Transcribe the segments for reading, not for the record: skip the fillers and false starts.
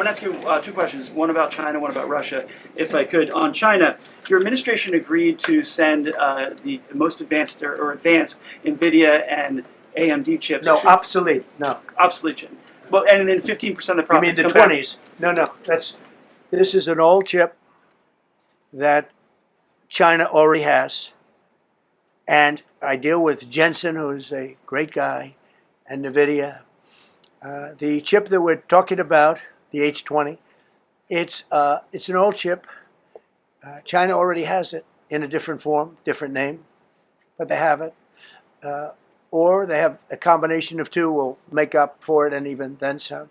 want to ask you two questions, one about China, one about Russia, if I could. On China, your administration agreed to send the most advanced or advanced NVIDIA and AMD chips. No, obsolete. No. Obsolete chip. Well, and then 15% of the You profits mean the come 20s? No. This is an old chip that China already has. And I deal with Jensen, who's a great guy, and NVIDIA. The chip that we're talking about, the H20, it's an old chip. China already has it in a different form, different name, but they have it. Or they have a combination of two will make up for it and even then some.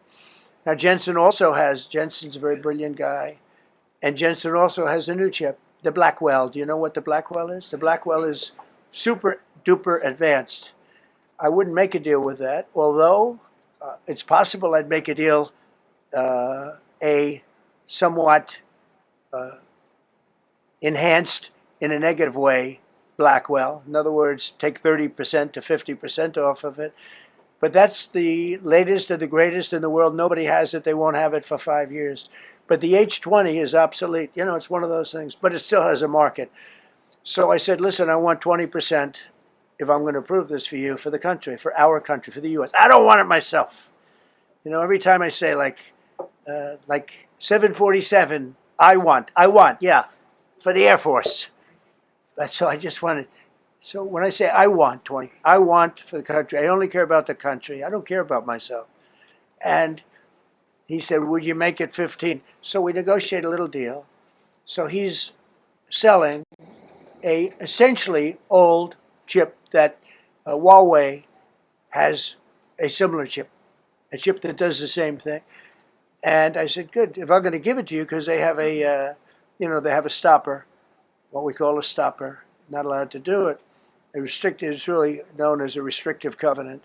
Now Jensen's a very brilliant guy, and Jensen also has a new chip, the Blackwell. Do you know what the Blackwell is? The Blackwell is super duper advanced. I wouldn't make a deal with that, although it's possible I'd make a deal, a somewhat enhanced in a negative way Blackwell. In other words, take 30% to 50% off of it. But that's the latest and the greatest in the world. Nobody has it. They won't have it for 5 years. But the H20 is obsolete. You know, it's one of those things. But it still has a market. So I said, listen, I want 20% if I'm going to approve this for you, for the country, for our country, for the U.S. I don't want it myself. You know, every time I say like 747, I want, yeah, for the Air Force. So I just wanted. So when I say I want 20, I want for the country. I only care about the country. I don't care about myself. And he said, would you make it 15? So we negotiate a little deal. So he's selling a essentially old chip that Huawei has a similar chip, a chip that does the same thing. And I said, good, if I'm going to give it to you, because they have a, they have a stopper, what we call a stopper, not allowed to do it. It's really known as a restrictive covenant.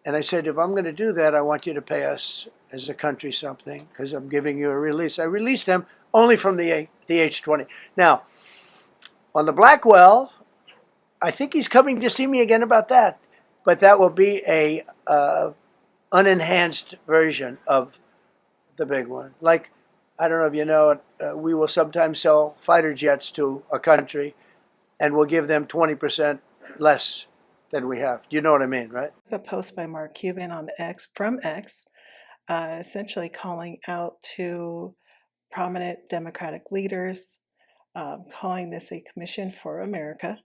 And I said, if I'm going to do that, I want you to pay us as a country something, because I'm giving you a release. I released them only from the H20. Now, on the Blackwell, I think he's coming to see me again about that. But that will be a unenhanced version of the big one. Like, I don't know if you know it, we will sometimes sell fighter jets to a country, and we'll give them 20% less than we have. Do you know what I mean, right? A post by Mark Cuban on X, from X, essentially calling out to prominent Democratic leaders, calling this a commission for America.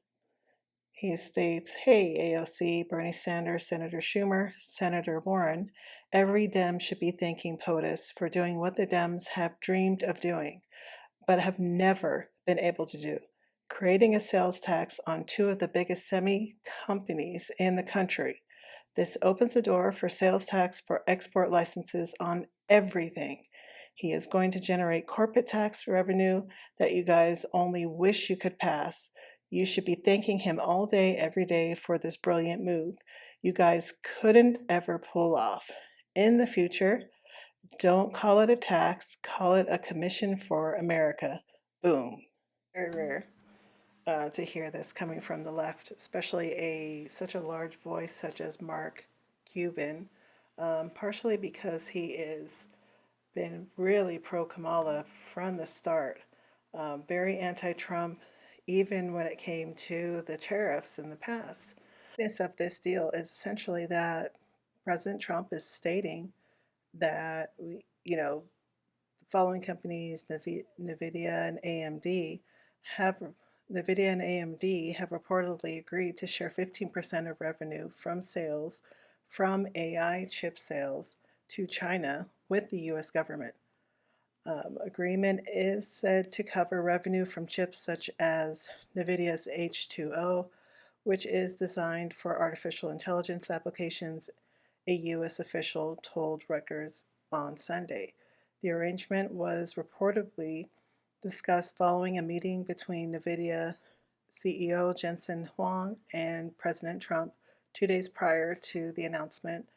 He states, hey, AOC, Bernie Sanders, Senator Schumer, Senator Warren, every Dem should be thanking POTUS for doing what the Dems have dreamed of doing, but have never been able to do, creating a sales tax on two of the biggest semi companies in the country. This opens the door for sales tax for export licenses on everything. He is going to generate corporate tax revenue that you guys only wish you could pass. You should be thanking him all day, every day for this brilliant move you guys couldn't ever pull off. In the future, don't call it a tax, call it a commission for America. Boom. Very rare to hear this coming from the left, especially such a large voice such as Mark Cuban, partially because he has been really pro-Kamala from the start, very anti-Trump, even when it came to the tariffs in the past. The business of this deal is essentially that President Trump is stating that the following companies, NVIDIA and AMD, have reportedly agreed to share 15% of revenue from sales from AI chip sales to China with the U.S. government. Agreement is said to cover revenue from chips such as NVIDIA's H2O, which is designed for artificial intelligence applications, a U.S. official told Reuters on Sunday. The arrangement was reportedly discussed following a meeting between NVIDIA CEO Jensen Huang and President Trump 2 days prior to the announcement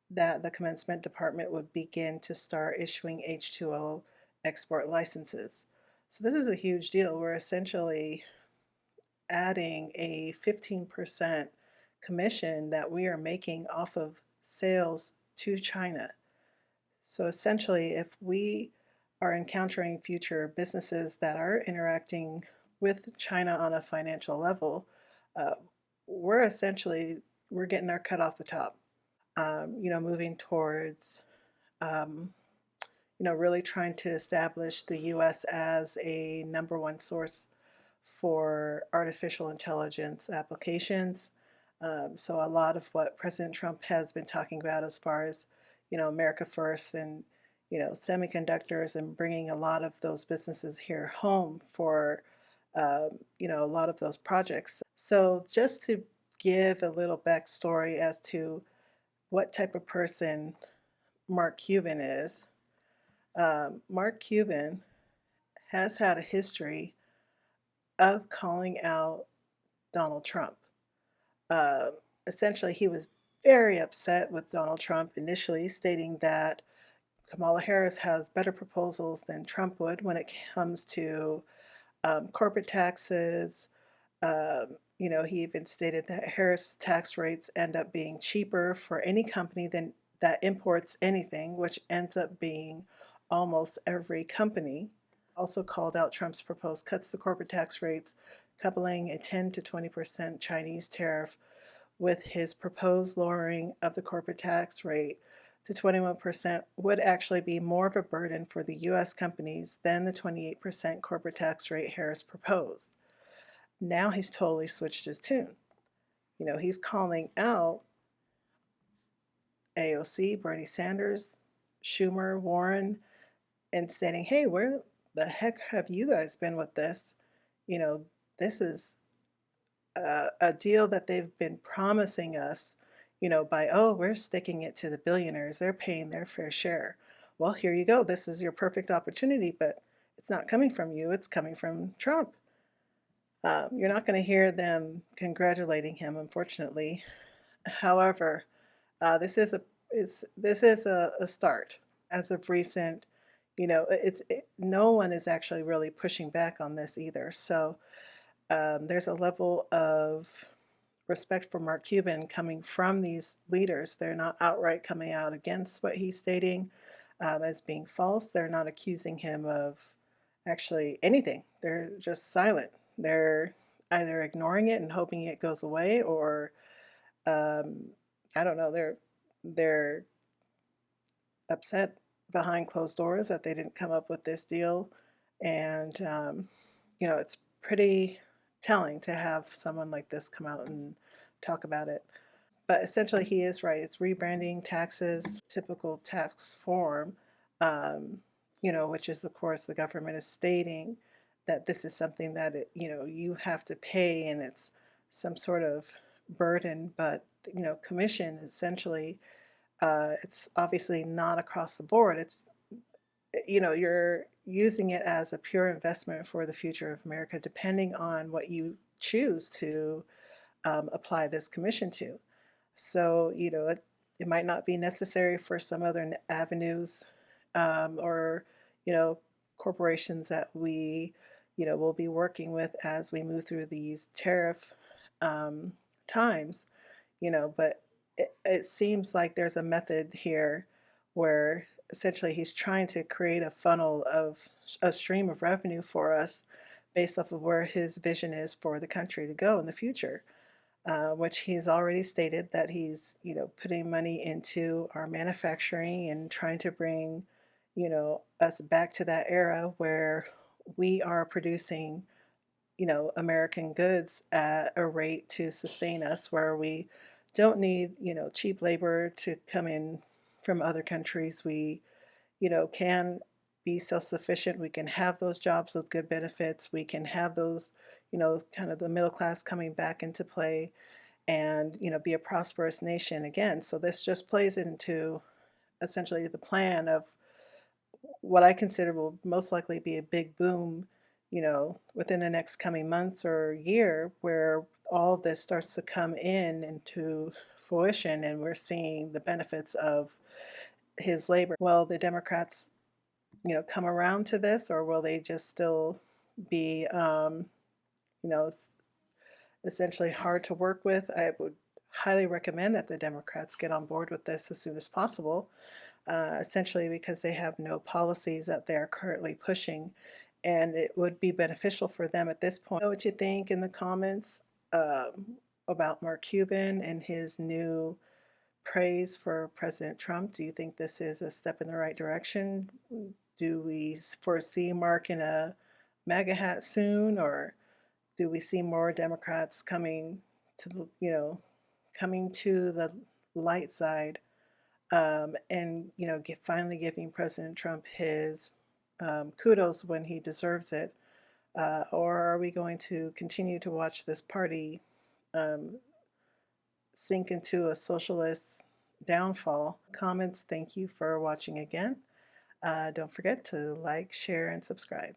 that the commencement department would begin to start issuing H2O export licenses. So this is a huge deal. We're essentially adding a 15% commission that we are making off of sales to China. So essentially, if we are encountering future businesses that are interacting with China on a financial level, uh, we're essentially we're getting our cut off the top. Moving towards um, really trying to establish the U.S. as a number one source for artificial intelligence applications. So a lot of what President Trump has been talking about as far as, America First and, semiconductors and bringing a lot of those businesses here home for, a lot of those projects. So just to give a little backstory as to what type of person Mark Cuban is, Mark Cuban has had a history of calling out Donald Trump. Uh, Essentially, he was very upset with Donald Trump initially, stating that Kamala Harris has better proposals than Trump would when it comes to corporate taxes. He even stated that Harris tax rates end up being cheaper for any company than that imports anything, which ends up being almost every company. Also called out Trump's proposed cuts to corporate tax rates, coupling a 10 to 20% Chinese tariff with his proposed lowering of the corporate tax rate to 21% would actually be more of a burden for the U.S. companies than the 28% corporate tax rate Harris proposed. Now he's totally switched his tune. He's calling out AOC, Bernie Sanders, Schumer, Warren, and stating, hey, where the heck have you guys been with this? This is a deal that they've been promising us, by, oh, we're sticking it to the billionaires. They're paying their fair share. Well, here you go. This is your perfect opportunity, but it's not coming from you. It's coming from Trump. You're not going to hear them congratulating him, unfortunately. However, this is a start. As of recent, no one is actually really pushing back on this either. So there's a level of respect for Mark Cuban coming from these leaders. They're not outright coming out against what he's stating as being false. They're not accusing him of actually anything. They're just silent. They're either ignoring it and hoping it goes away, or um, I don't know. They're upset behind closed doors that they didn't come up with this deal, and it's pretty telling to have someone like this come out and talk about it. But essentially, he is right. It's rebranding taxes, typical tax form, which is, of course, the government is stating that this is something that you have to pay, and it's some sort of burden. But commission essentially, it's obviously not across the board. It's you're using it as a pure investment for the future of America, depending on what you choose to apply this commission to. So, it might not be necessary for some other avenues or, you know, corporations that we, will be working with as we move through these tariff um, times, but it seems like there's a method here where essentially he's trying to create a funnel of a stream of revenue for us based off of where his vision is for the country to go in the future, which he's already stated that he's, putting money into our manufacturing and trying to bring, us back to that era where we are producing, American goods at a rate to sustain us, where we don't need, cheap labor to come in from other countries. We, can be self-sufficient. We can have those jobs with good benefits. We can have those, kind of the middle class coming back into play, and be a prosperous nation again. So this just plays into essentially the plan of what I consider will most likely be a big boom, within the next coming months or year, where all of this starts to come in into fruition, and we're seeing the benefits of his labor. Will the Democrats, come around to this, or will they just still be, you know, essentially hard to work with? I would highly recommend that the Democrats get on board with this as soon as possible. essentially because they have no policies that they are currently pushing, and it would be beneficial for them at this point. Know what you think in the comments about Mark Cuban and his new praise for President Trump. Do you think this is a step in the right direction? Do we foresee Mark in a MAGA hat soon, or do we see more Democrats coming to coming to the light side, and finally giving President Trump his kudos when he deserves it? Or are we going to continue to watch this party um, sink into a socialist downfall? Comments, thank you for watching again. Don't forget to like, share, and subscribe.